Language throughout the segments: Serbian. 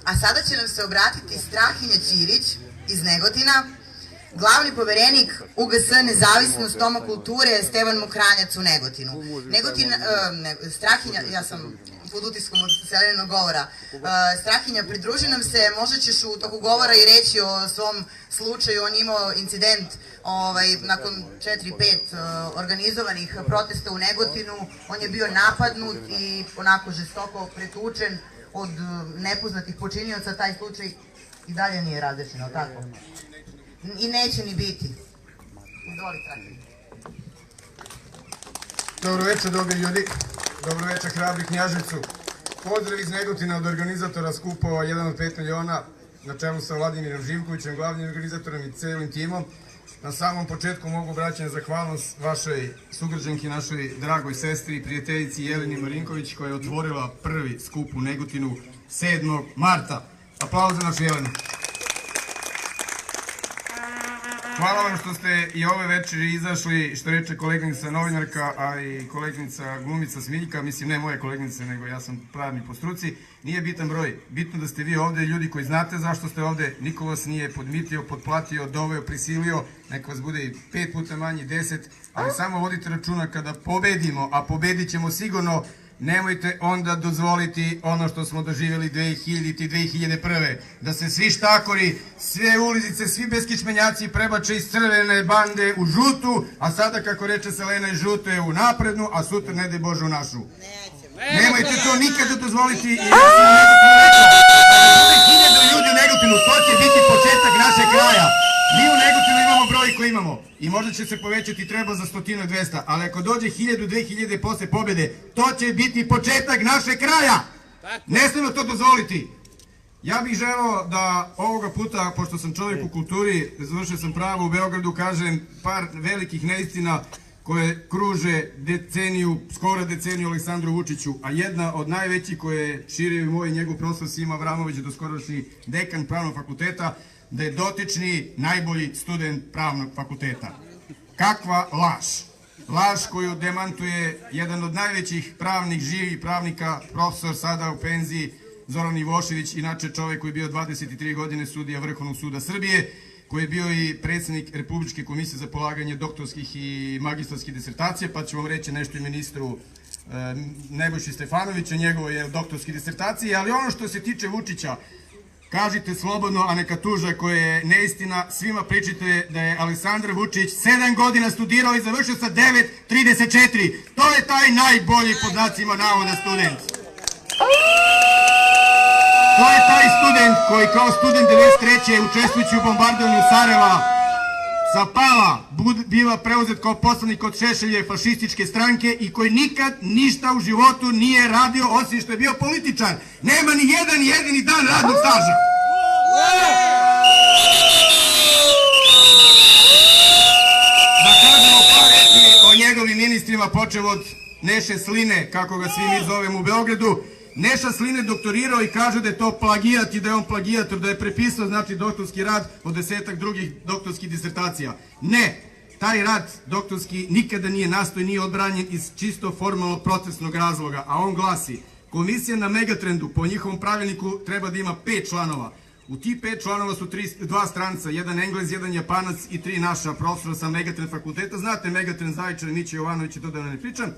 A sada će nam se obratiti Strahinja Ćirić iz Negotina, glavni poverenik UGS Nezavisnost Doma kulture Stevan Mokranjac u Negotinu. Strahinja, ja sam pod utiskom od Selenog govora. Strahinja, pridruži nam se, možda ćeš u toku govora i reći o svom slučaju. On je imao incident nakon 4-5 organizovanih protesta u Negotinu. On je bio napadnut i onako žestoko pretučen od nepoznatih počinioca. Taj slučaj i dalje nije razrešen, ali tako? I neće ni biti. Izvoli, Strahinja. Dobro večer, dobri ljudi. Dobro večer, hrabri Knjaževcu. Pozdrav iz Negotina od organizatora skupova 1 od 5 miliona, na čelu sa Vladimirom Živkovićem, glavnim organizatorom i celim timom. Na samom početku mogu obraćati zahvalnost vašoj sugrađanki, našoj dragoj sestri i prijateljici Jeleni Marinković, koja je otvorila prvi skup u Negotinu 7. marta. Aplauz za našu Jelenu. Hvala vam što ste i ove večeri izašli, što reče koleginica novinarka, a i koleginica glumica Smiljka, mislim ne moje koleginice, nego ja sam pravnik po struci, nije bitan broj. Bitno da ste vi ovde, ljudi koji znate zašto ste ovde, niko vas nije podmitio, potplatio, doveo, prisilio, neka vas bude i 5 puta manji, 10, ali samo vodite računa kada pobedimo, a pobedit ćemo sigurno, nemojte onda dozvoliti ono što smo doživjeli 2000. i 2001. Da se svi štakori, sve ulizice, svi beskičmenjaci prebače iz crvene bande u žutu, a sada, kako reče Selena, iz žuto je u naprednu, a sutra, ne daj Bože, u našu. Nemojte to nikada dozvoliti i ja sam u Negotinu rekao, kada bude 1000 ljudi u Negotinu, to će biti početak našeg kraja. Mi u Negotinu imamo broj koji imamo i možda će se povećati, treba za 100-200, ali ako dođe 1000-2000 posle pobjede, to će biti početak našeg kraja. Ne smemo to dozvoliti. Ja bih želeo da ovoga puta, pošto sam čovjek u kulturi, završio sam pravo u Beogradu, kažem par velikih neistina koje kruže deceniju, skoro deceniju Aleksandru Vučiću, a jedna od najvećih koje je širio i moj njegov profesor Sima Avramović, doskoročni dekan pravnog fakulteta, da je dotični najbolji student pravnog fakulteta. Kakva laž! Laž koju demantuje jedan od najvećih pravnih živih pravnika, profesor sada u penziji, Zoran Ivošević, inače čovjek koji je bio 23 godine sudija Vrhovnog suda Srbije, koji je bio i predsjednik Republičke komisije za polaganje doktorskih i magistarskih disertacija, pa ću vam reći nešto i ministru Nebojši Stefanoviću, njegovo je doktorski disertacije, ali ono što se tiče Vučića, kažite slobodno, a neka tuža koja je neistina, svima pričite da je Aleksandar Vučić 7 godina studirao i završio sa 9,34. To je taj najbolji, pod znacima navoda, student. To je taj student koji kao student 93. učestvujući u bombardovanju Sarajeva sa Pala biva preuzet kao poslanik od Šešelje fašističke stranke i koji nikad ništa u životu nije radio osim što je bio političar. Nema ni jedan jedini dan radnog staža. Da kažemo par reči o njegovim ministrima, počeo od Neše Sline, kako ga svi mi zovemo u Beogradu. Neša Sline doktorirao i kaže da je to plagijat i da je on plagijator, da je prepisao, znači, doktorski rad od 10-ak drugih doktorskih disertacija. Ne, taj rad doktorski nikada nije nastao i nije odbranjen iz čisto formalno procesnog razloga, a on glasi: komisija na Megatrendu po njihovom pravilniku treba da ima 5 članova. U ti 5 članova su 2 stranca, jedan Englez, jedan Japanac i 3 naša profesora sa Megatrend fakulteta. Znate, Megatrend Zaječar, Mići Jovanović i to da ne pričam.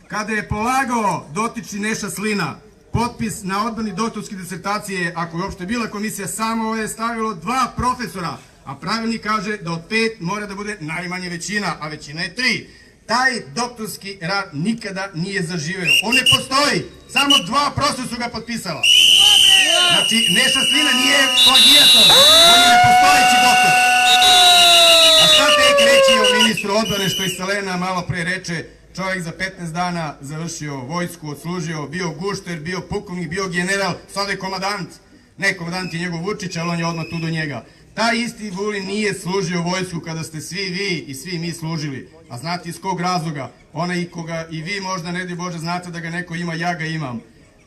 Kada je polagao dotični Neša Slina potpis na odbrani doktorske disertacije, ako je uopšte bila komisija, samo je stavilo 2 profesora, a pravilnik kaže da od 5 mora da bude najmanje većina, a većina je 3. Taj doktorski rad nikada nije zaživeo. On ne postoji, samo 2 profesora su ga potpisala. Znači, Neša Slina nije plagijator, on je nepostojeći doktor. A šta tek reći o ministru odbrane, što i Selena malo pre reče, čovjek za 15 dana završio vojsku, odslužio, bio gušter, bio pukovnik, bio general, sada je komadant. Ne, komadant je njegov Vučić, ali on je odmah tu do njega. Taj isti Vulin nije služio vojsku kada ste svi vi i svi mi služili. A znate iz kog razloga? Onaj koga i vi možda, ne daj Bože, znate da ga neko ima, ja ga imam.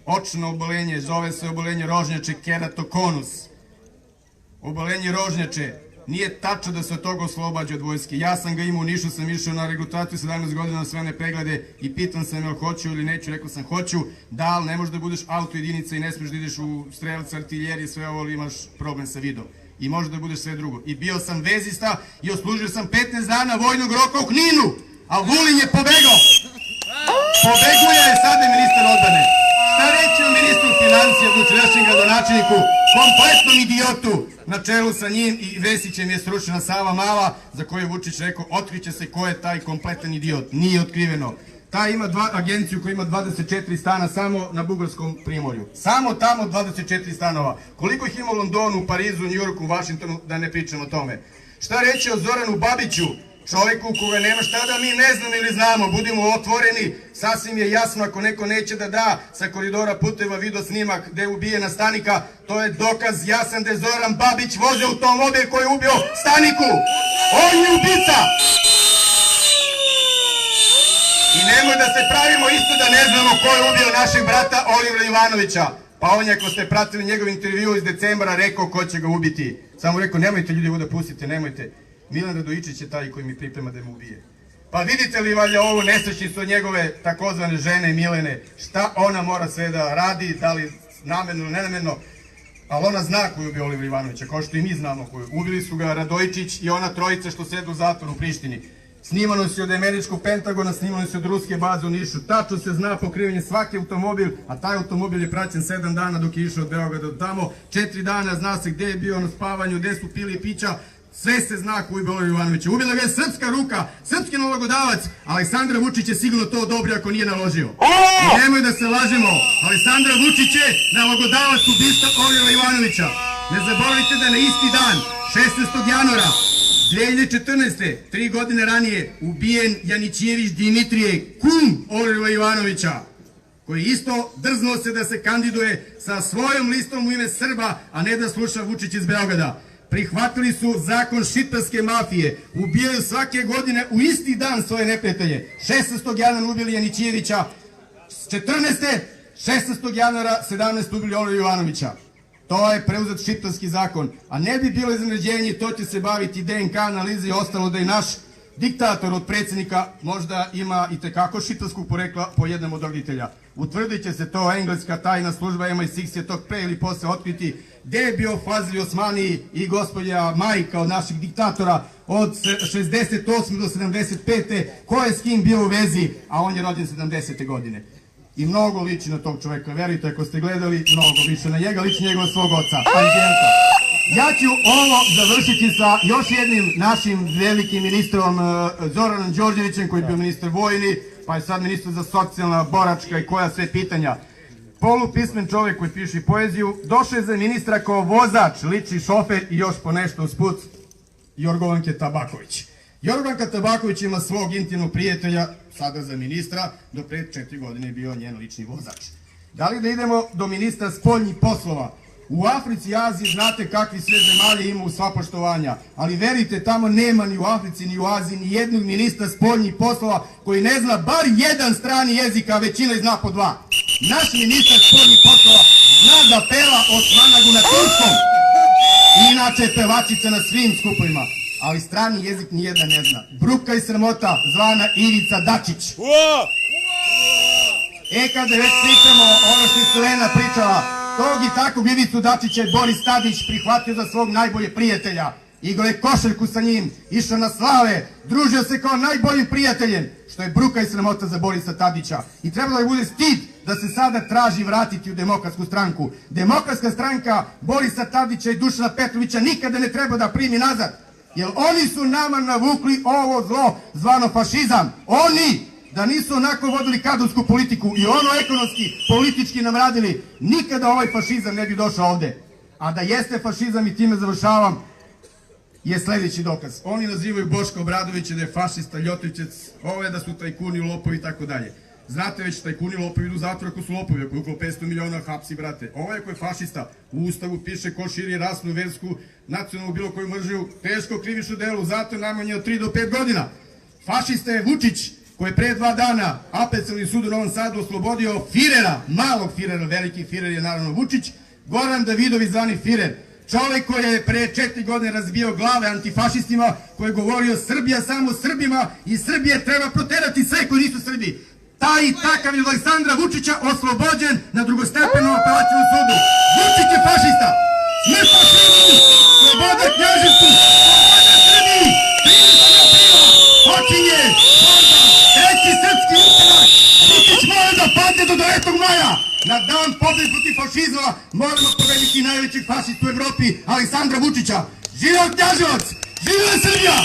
Očno obolenje, zove se obolenje rožnjače, keratokonus. Obolenje rožnjače. nije tačno da se od toga oslobađa od vojske. Ja sam ga imao u Nišu, sam išao na regrutaciju 17 godina na sve one preglede i pitan sam jel hoću ili neću, rekao sam hoću, da, ali ne možeš da budeš auto jedinica i ne smiješ da ideš u strelca, artiljerije, sve ovo, ali imaš problem sa vidom. I može da budeš sve drugo. I bio sam vezista i oslužio sam 15 dana vojnog roka u Kninu, a Vulin je pobegao. Pobeguje je sada ministar odbrane. Šta reći o ministru financija, dočerašnjem gradonačelniku, kompletnom idiotu, na čelu sa njim i Vesićem je srušena Sava Mala, za koju je Vučić rekao, otkriće se ko je taj kompletan idiot. Nije otkriveno. Ta ima agenciju koja ima 24 stana samo na Bugarskom primorju. Samo tamo 24 stanova. Koliko ih ima u Londonu, Parizu, Njujorku, Vašingtonu, da ne pričamo o tome. Šta reći o Zoranu Babiću, čovjeku koga nema šta da mi ne znamo ili znamo, budimo otvoreni, sasvim je jasno ako neko neće da da sa koridora puteva video snimak gde je ubijena Stanika, to je dokaz jasan da je Zoran Babić vozio automobil koji je ubio Staniku. On je ubica! I nemoj da se pravimo isto da ne znamo ko je ubio našeg brata Olivera Ivanovića. Pa on je, ako ste pratili njegov intervju iz decembra, rekao ko će ga ubiti. Samo rekao, nemojte ljudi ovo da pustite, nemojte. Milan Radojičić je taj koji mi priprema da mu ubije. Pa vidite li valjda ovu nesrećnicu od njegove takozvane žene Milene, šta ona mora sve da radi, da li namerno ili nenamenno, ali ona zna koju je ubio Olivera Ivanovića, kao što i mi znamo koju. Ubili su ga Radojičić i ona trojica što sedu u zatvoru u Prištini. Snimano se od američkog Pentagona, snimano se od ruske baze u Nišu. Tačno se zna pokrivanje svaki automobil, a taj automobil je praćen 7 dana dok je išao od Beograda do tamo. 4 dana zna se gde je bio na spavanju, gde su pili pića. Sve se zna ko je ubio Olivera Ivanovića. Ubila ga je srpska ruka, srpski nalogodavac. Aleksandar Vučić je sigurno to odobrio ako nije naložio. I nemoj da se lažemo, Aleksandar Vučić je nalogodavac ubistva Olivera Ivanovića. Ne zaboravite da na isti dan, 16. januara 2014. 3 godine ranije, ubijen Janićević Dimitrije, kum Olivera Ivanovića, koji isto drznuo se da se kandiduje sa svojom listom u ime Srba, a ne da sluša Vučić iz Beograda. Prihvatili su zakon šiptarske mafije, ubijaju svake godine u isti dan svoje neprijatelje. 16. januara ubili Janićevića, 16. januara 17. ubili Olivera Ivanovića. To je preuzet šiptarski zakon, a ne bi bilo iznenađenje, to će se baviti DNK analize i ostalo da i naš diktator od predsjednika možda ima i tekako šiptarskog porekla po jednom od roditelja. Utvrdit će se to, engleska tajna služba MI6 je tog pre ili posle otkriti gde je bio Fazli Osmani i gospođa majka od naših diktatora od 68. do 75. ko je s kim bio u vezi, a on je rođen 70. godine. I mnogo liči na tog čoveka, verujte, ako ste gledali, mnogo više na njega, liči njegov svog oca, Anđelka. Ja ću ovo završiti sa još jednim našim velikim ministrom Zoranom Đorđevićem, koji je bio ministar vojni, pa je sad ministar za socijalna, boračka i koja sve pitanja. Polupismen čovjek koji piše poeziju, došao je za ministra kao vozač, liči šofer i još po nešto usput, Jorgovanke Tabaković. Jorgovanka Tabaković ima svog intimnog prijatelja, sada za ministra, do pred 4 godine je bio njen lični vozač. Da li da idemo do ministra spoljnih poslova? U Africi i Aziji znate kakvi sve zemalje ima u sva poštovanja, ali verite, tamo nema ni u Africi ni u Aziji ni jednog ministra spoljnih poslova koji ne zna bar jedan strani jezik, a većina zna po 2. Naš ministar spoljnih poslova zna da peva Osmanagu na turskom. Inače je pevačica na svim skupovima, ali strani jezik nijedan ne zna. Bruka i sramota, zvana Ivica Dačić. Kada već pričamo ono što je Selena pričala, tog i takvog Ivicu Dačića je Boris Tadić prihvatio za svog najbolje prijatelja. Igrao je košarku sa njim, išao na slave, družio se kao najboljim prijateljem, što je bruka i sramota za Borisa Tadića. I trebalo je bude stid da se sada traži vratiti u Demokratsku stranku. Demokratska stranka Borisa Tadića i Dušana Petrovića nikada ne treba da primi nazad, jer oni su nama navukli ovo zlo zvano fašizam. Oni! Da nisu onako vodili kadrovsku politiku i ono ekonomski, politički nam radili, nikada ovaj fašizam ne bi došao ovde. A da jeste fašizam, i time završavam, je sljedeći dokaz. Oni nazivaju Boška Obradovića da je fašista, ljotićec, ovo je da su tajkuni, lopovi i tako dalje. Znate već, tajkuni, lopovi idu u zatvor ako su lopovi, ako je oko 500 miliona hapsi, brate. Ovo je ako je fašista, u Ustavu piše ko širi rasnu, versku, nacionalnu, bilo koju mržnju, teško krivično delo, zato najmanje od 3 do 5 godina. Fašista je Vučić, koji je pre 2 dana Apelacioni sud u Novom Sadu oslobodio Firera, malog Firera, veliki Firer je naravno Vučić, Goran Davidović zvani Firer, Čovek koji je pre 4 godine razbio glave antifašistima, koji je govorio Srbija samo Srbima i Srbije treba proterati sve koji nisu Srbi. Taj i takav je od Aleksandra Vučića oslobođen na drugostepenom apelacijnom sudu. Vučić je fašista! Smrt fašizmu! Sloboda Knjaževcu! Sloboda Srbiji! 30. aprila počinje borba, treći srpski ustanak! Vučić mora da padne do 9. maja! Na dan pobjede protiv fašizma moramo pobediti najvećeg fašistu u Evropi, Aleksandra Vučića! Živeo Knjaževac! Živela Srbija!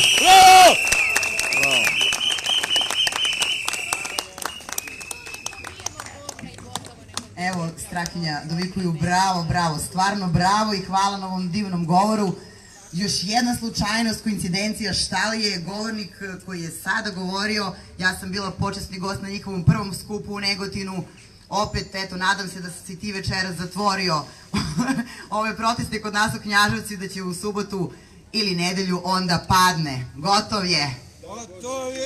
Evo, Strahinja dovikuju bravo, bravo, stvarno bravo i hvala na ovom divnom govoru. Još jedna slučajnost, koincidencija, šta li je govornik koji je sada govorio, ja sam bila počasni gost na njihovom prvom skupu u Negotinu, opet, eto, nadam se da si ti večeras zatvorio ove proteste kod nas u Knjaževcu, da će u subotu ili nedelju onda padne. Gotov je. Gotov je!